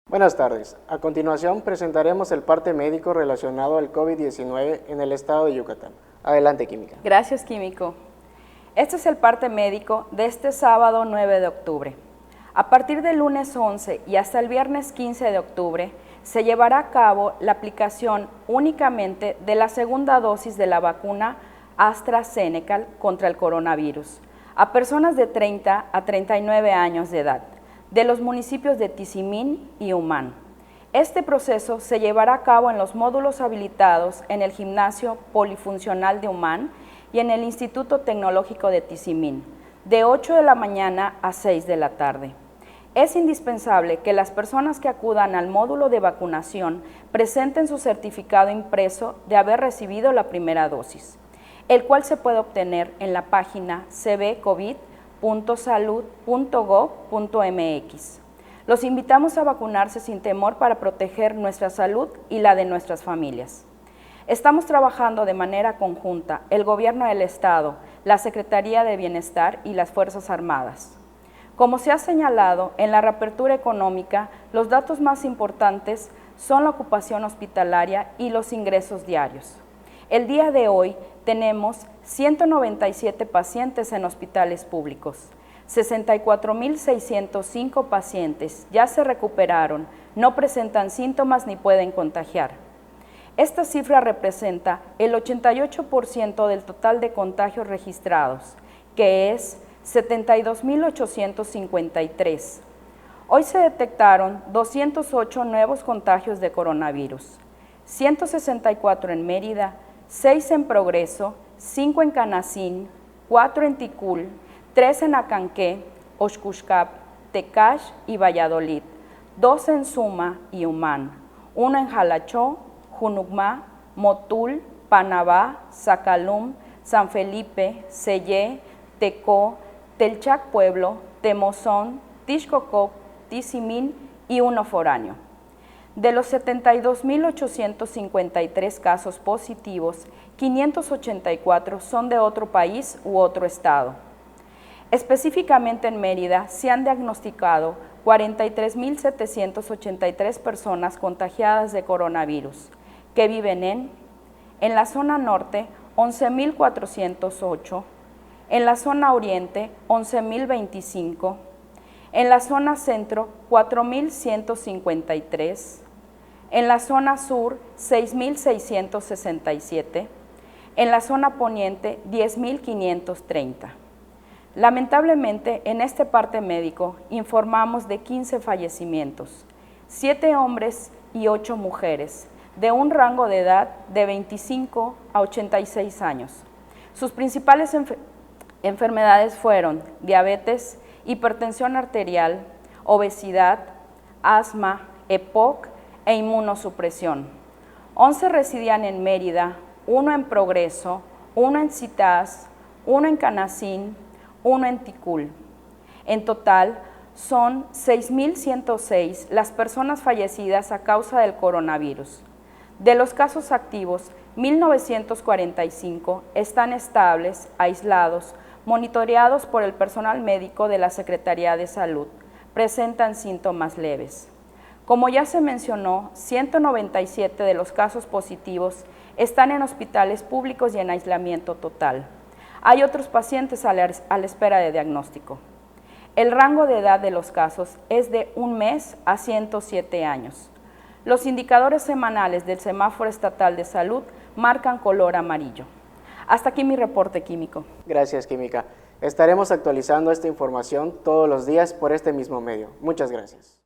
Buenas tardes. A continuación presentaremos el parte médico relacionado al COVID-19 en el estado de Yucatán. Adelante, Química. Gracias, Químico. Este es el parte médico de este sábado 9 de octubre. A partir del lunes 11 y hasta el viernes 15 de octubre se llevará a cabo la aplicación únicamente de la segunda dosis de la vacuna AstraZeneca contra el coronavirus a personas de 30 a 39 años de edad, de los municipios de Tizimín y Humán. Este proceso se llevará a cabo en los módulos habilitados en el Gimnasio Polifuncional de Humán y en el Instituto Tecnológico de Tizimín, de 8 de la mañana a 6 de la tarde. Es indispensable que las personas que acudan al módulo de vacunación presenten su certificado impreso de haber recibido la primera dosis, el cual se puede obtener en la página cbcovid.salud.gov.mx. Los invitamos a vacunarse sin temor para proteger nuestra salud y la de nuestras familias. Estamos trabajando de manera conjunta el Gobierno del Estado, la Secretaría de Bienestar y las Fuerzas Armadas. Como se ha señalado, en la reapertura económica, los datos más importantes son la ocupación hospitalaria y los ingresos diarios. El día de hoy tenemos 197 pacientes en hospitales públicos, 64.605 pacientes ya se recuperaron, no presentan síntomas ni pueden contagiar. Esta cifra representa el 88% del total de contagios registrados, que es 72.853. Hoy se detectaron 208 nuevos contagios de coronavirus, 164 en Mérida, 6 en Progreso, 5 en Canacín, 4 en Ticul, 3 en Acanqué, Oxcuxcap, Tecash y Valladolid, 2 en Suma y Humán, 1 en Jalachó, Junucmá, Motul, Panabá, Zacalum, San Felipe, Sellé, Tecó, Telchac Pueblo, Temozón, Tixcocop, Tizimín y uno foráneo. De los 72.853 casos positivos, 584 son de otro país u otro estado. Específicamente en Mérida se han diagnosticado 43.783 personas contagiadas de coronavirus, que viven en la zona norte 11.408, en la zona oriente 11.025, en la zona centro 4.153, en la zona sur 6.667, en la zona poniente 10.530. Lamentablemente, en este parte médico informamos de 15 fallecimientos, 7 hombres y 8 mujeres, de un rango de edad de 25 a 86 años. Sus principales enfermedades fueron diabetes, hipertensión arterial, obesidad, asma, EPOC e inmunosupresión. 11 residían en Mérida, 1 en Progreso, 1 en Citás, 1 en Canacín, 1 en Ticul. En total, son 6.106 las personas fallecidas a causa del coronavirus. De los casos activos, 1.945 están estables, aislados, monitoreados por el personal médico de la Secretaría de Salud. Presentan síntomas leves. Como ya se mencionó, 197 de los casos positivos están en hospitales públicos y en aislamiento total. Hay otros pacientes a la espera de diagnóstico. El rango de edad de los casos es de 1 mes a 107 años. Los indicadores semanales del Semáforo Estatal de Salud marcan color amarillo. Hasta aquí mi reporte, Químico. Gracias, Química. Estaremos actualizando esta información todos los días por este mismo medio. Muchas gracias.